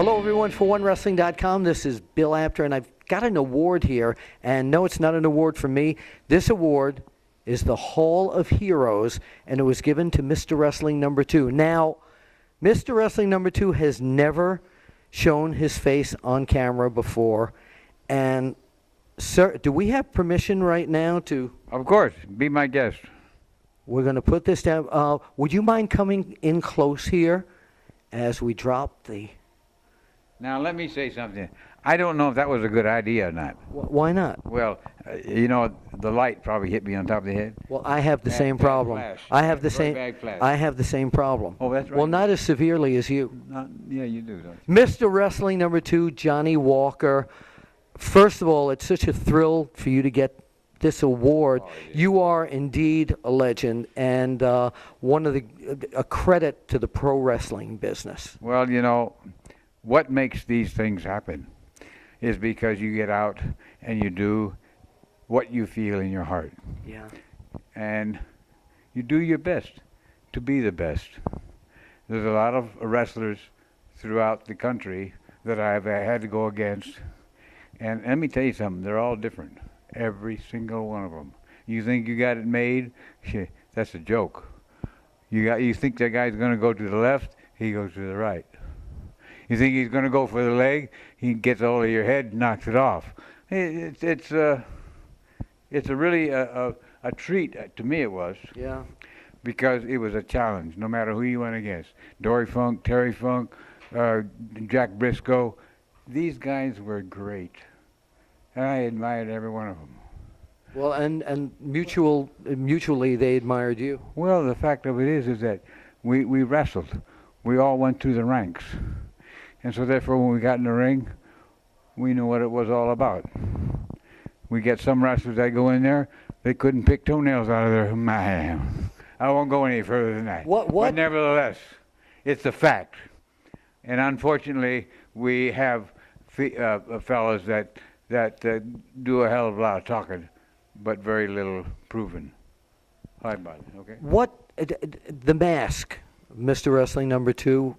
Hello, everyone, for OneWrestling.com. This is Bill Apter, and I've got an award here. And no, it's not an award for me. This award is the Hall of Heroes, and it was given to Mr. Wrestling number 2. Now, Mr. Wrestling number 2 has never shown his face on camera before. And, sir, do we have permission right now to... Of course. Be my guest. We're going to put this down. Would you mind coming in close here as we drop the... Now, let me say something. I don't know if that was a good idea or not. Why not? Well, the light probably hit me on top of the head. Well, I have the same problem. I have the same problem. Oh, that's right. Well, not as severely as you. Yeah, you do, don't you? Mr. Wrestling number 2, Johnny Walker. First of all, it's such a thrill for you to get this award. You are indeed a legend, and a credit to the pro wrestling business. Well, what makes these things happen is because you get out and you do what you feel in your heart. Yeah. And you do your best to be the best. There's a lot of wrestlers throughout the country that I've had to go against. And let me tell you something, they're all different. Every single one of them. You think you got it made? That's a joke. You think that guy's going to go to the left? He goes to the right. You think he's going to go for the leg? He gets a hold of your head and knocks it off. It's a really a treat, to me it was. Yeah. Because it was a challenge, no matter who you went against. Dory Funk, Terry Funk, Jack Briscoe. These guys were great. And I admired every one of them. Well, and mutually they admired you. Well, the fact of it is that we wrestled. We all went through the ranks. And so therefore, when we got in the ring, we knew what it was all about. We get some wrestlers that go in there, they couldn't pick toenails out of their man. I won't go any further than that. What? But nevertheless, it's a fact. And unfortunately, we have fellas that do a hell of a lot of talking, but very little proven. Hi, bud. Okay. What the mask, Mr. Wrestling number 2,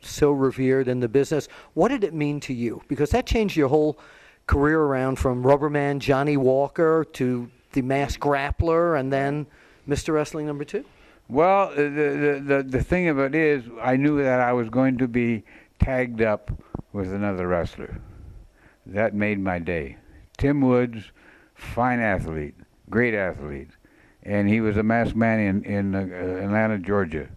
so revered in the business. What did it mean to you? Because that changed your whole career around from Rubberman Johnny Walker to the masked grappler, and then Mr. Wrestling number 2. Well, the thing of it is, I knew that I was going to be tagged up with another wrestler. That made my day. Tim Woods, fine athlete, great athlete, and he was a masked man in Atlanta, Georgia.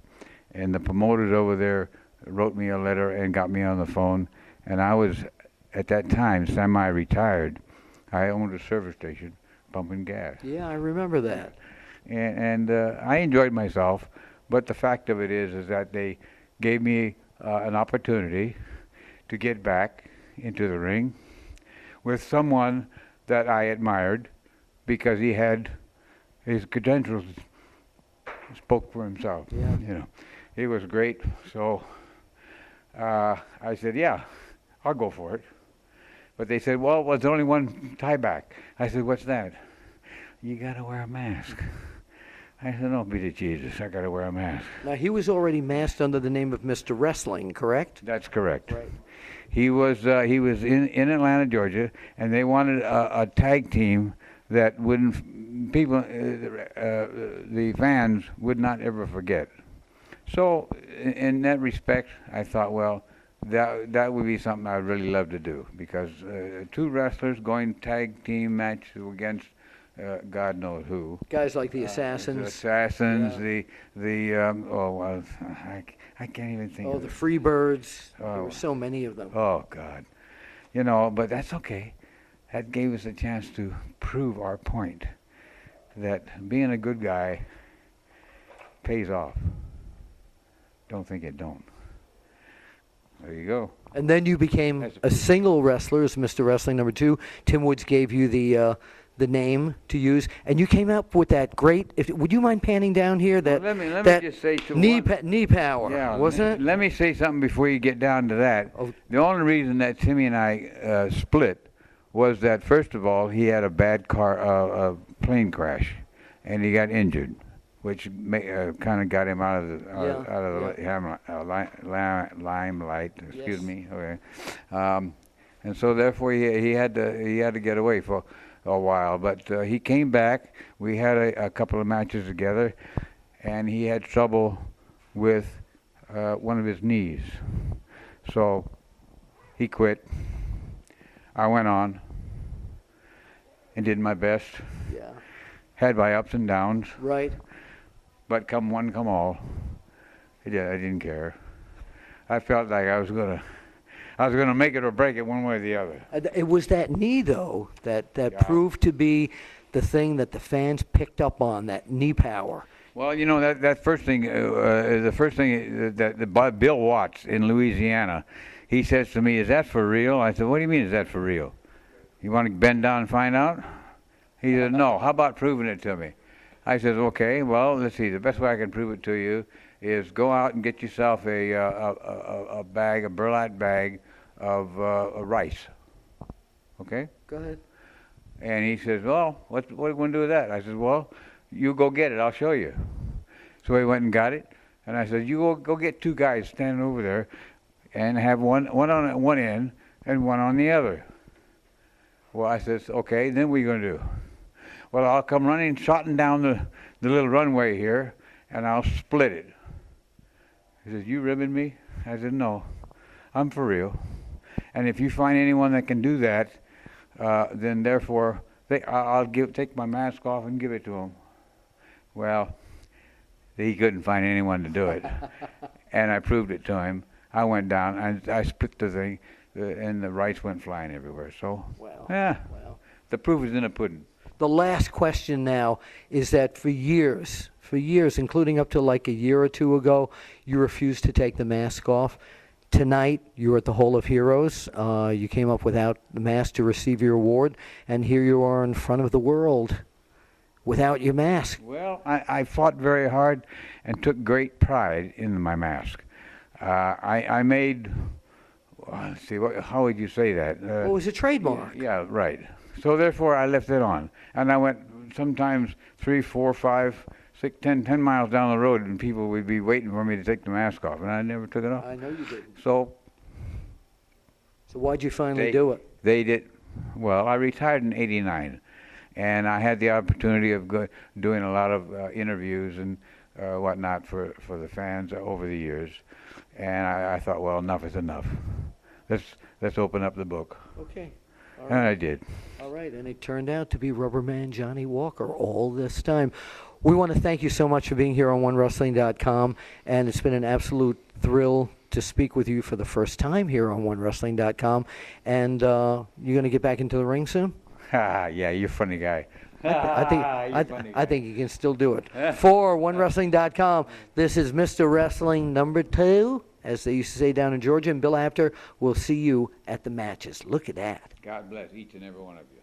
And the promoters over there wrote me a letter and got me on the phone. And I was, at that time, semi-retired. I owned a service station pumping gas. Yeah, I remember that. And I enjoyed myself. But the fact of it is that they gave me an opportunity to get back into the ring with someone that I admired because he had his credentials spoke for himself. Yeah. It was great, so I said, yeah, I'll go for it. But they said, well, there's only one tie back. I said, what's that? You got to wear a mask. I said, don't be the Jesus, I got to wear a mask. Now, he was already masked under the name of Mr. Wrestling, correct? That's correct. Right. He was in Atlanta, Georgia, and they wanted a tag team that the fans would not ever forget. So, in that respect, I thought, well, that would be something I'd really love to do because 2 wrestlers going tag team match against God knows who. Guys like the Assassins. Yeah. I can't even think of the it. Freebirds. There were so many of them. Oh, God. But that's okay. That gave us a chance to prove our point that being a good guy pays off. Don't think it don't. There you go. And then you became a single wrestler as Mr. Wrestling number 2. Tim Woods gave you the name to use, and you came up with that great. Would you mind panning down here? That let me just say knee power, yeah, wasn't it? Let me say something before you get down to that. Oh. The only reason that Timmy and I split was that first of all he had a bad plane crash, and he got injured. which kind of got him out of the limelight. Excuse Yes. me. Okay, and so therefore he had to get away for a while. But he came back. We had a couple of matches together, and he had trouble with one of his knees. So he quit. I went on and did my best. Yeah. Had my ups and downs, Right. but come one, come all, I didn't care. I felt like I was gonna make it or break it one way or the other. It was that knee, though, that Yeah. proved to be the thing that the fans picked up on, that knee power. Well, you know that first thing, the first thing that Bill Watts in Louisiana, he says to me, "Is that for real?" I said, "What do you mean, is that for real? You want to bend down and find out?" He said, "No. How about proving it to me?" I said, "Okay. Well, let's see. The best way I can prove it to you is go out and get yourself a bag, a burlap bag of rice. Okay?" Go ahead. And he says, "Well, what are you going to do with that?" I said, "Well, you go get it. I'll show you." So he went and got it, and I said, "You go get two guys standing over there, and have one on one end and one on the other." Well, I says, "Okay. Then what are you going to do?" "Well, I'll come running, trotting down the little runway here, and I'll split it." He says, "You ribbing me?" I said, "No, I'm for real. And if you find anyone that can do that, then therefore I'll take my mask off and give it to him." Well, he couldn't find anyone to do it, and I proved it to him. I went down and I split the thing, and the rice went flying everywhere. So, Wow. yeah, Wow. the proof is in the pudding. The last question now is that for years, including up to like a year or two ago, you refused to take the mask off. Tonight, you're at the Hall of Heroes. You came up without the mask to receive your award, and here you are in front of the world without your mask. Well, I fought very hard and took great pride in my mask. I made, let's see, how would you say that? Well, it was a trademark. Yeah, right. So therefore, I left it on, and I went sometimes 3, 4, 5, 6, 10 miles down the road, and people would be waiting for me to take the mask off, and I never took it off. I know you didn't. So So why'd you finally do it? they did. Well, I retired in '89, and I had the opportunity of doing a lot of interviews and whatnot for the fans over the years, and I thought, well, enough is enough. Let's open up the book, Okay. All and right. I did. All right, and it turned out to be Rubberman Johnny Walker all this time. We want to thank you so much for being here on OneWrestling.com, and it's been an absolute thrill to speak with you for the first time here on OneWrestling.com. And you're going to get back into the ring soon? Yeah, you're a funny guy. I think you can still do it. For OneWrestling.com, this is Mr. Wrestling number 2, as they used to say down in Georgia, and Bill Apter will see you at the matches. Look at that. God bless each and every one of you.